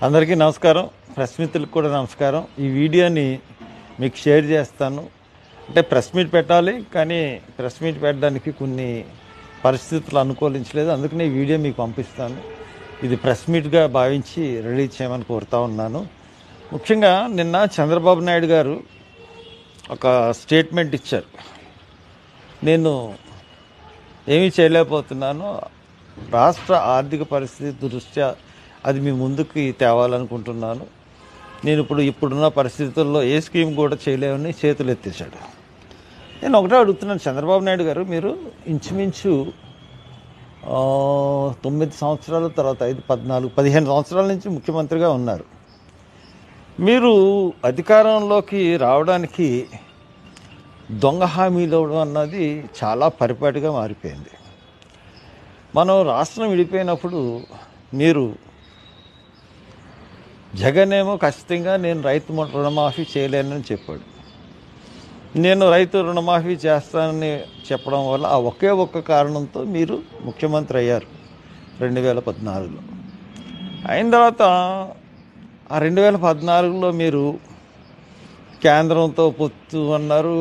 అందరికీ నమస్కారం. ప్రెస్ మిత్రులకు కూడా నమస్కారం. ఈ వీడియోని మీకు షేర్ చేస్తాను. అంటే ప్రెస్ మీట్ పెట్టాలి, కానీ ప్రెస్ మీట్ పెట్టడానికి కొన్ని పరిస్థితులు అనుకూలించలేదు. అందుకని ఈ వీడియో మీకు పంపిస్తాను. ఇది ప్రెస్ మీట్గా భావించి రిలీజ్ చేయమని కోరుతా ఉన్నాను. ముఖ్యంగా నిన్న చంద్రబాబు నాయుడు గారు ఒక స్టేట్మెంట్ ఇచ్చారు. నేను ఏమీ చేయలేకపోతున్నాను, రాష్ట్ర ఆర్థిక పరిస్థితి దృష్ట్యా అది మీ ముందుకి తేవాలనుకుంటున్నాను. నేను ఇప్పుడున్న పరిస్థితుల్లో ఏ స్కీమ్ కూడా చేయలేమని చేతులు ఎత్తేసాడు. నేను ఒకటే అడుగుతున్నాను, చంద్రబాబు నాయుడు గారు, మీరు ఇంచుమించు 9 సంవత్సరాల తర్వాత 5, 14, 15 సంవత్సరాల నుంచి ముఖ్యమంత్రిగా ఉన్నారు. మీరు అధికారంలోకి రావడానికి దొంగ హామీలు ఇవ్వడం అన్నది చాలా పరిపాటిగా మారిపోయింది. మనం రాష్ట్రం విడిపోయినప్పుడు మీరు జగన్ ఏమో ఖచ్చితంగా నేను రైతు రుణమాఫీ చేయలేనని చెప్పాడు. నేను రైతు రుణమాఫీ చేస్తానని చెప్పడం వల్ల ఆ ఒక్క కారణంతో మీరు ముఖ్యమంత్రి అయ్యారు 2014లో. అయిన తర్వాత ఆ 2014లో మీరు కేంద్రంతో పొత్తు అన్నారు.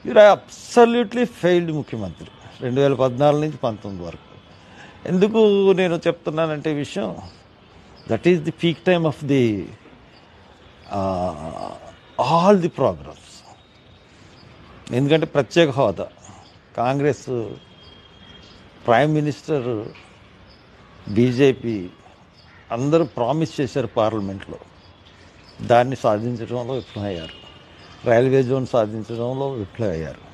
మీరు అబ్సల్యూట్లీ ఫెయిల్డ్ ముఖ్యమంత్రి 2014 నుంచి 19 వరకు. ఎందుకు నేను చెప్తున్నానంటే విషయం, that is the peak time of the all the programs. ఎందుకంటే ప్రత్యేక హోదా, కాంగ్రెస్, ప్రైమ్ మినిస్టర్, బీజేపీ అందరూ ప్రామిస్ చేశారు పార్లమెంట్లో. దాన్ని సాధించడంలో విఫలమయ్యారు. రైల్వే జోన్ సాధించడంలో విఫలమయ్యారు.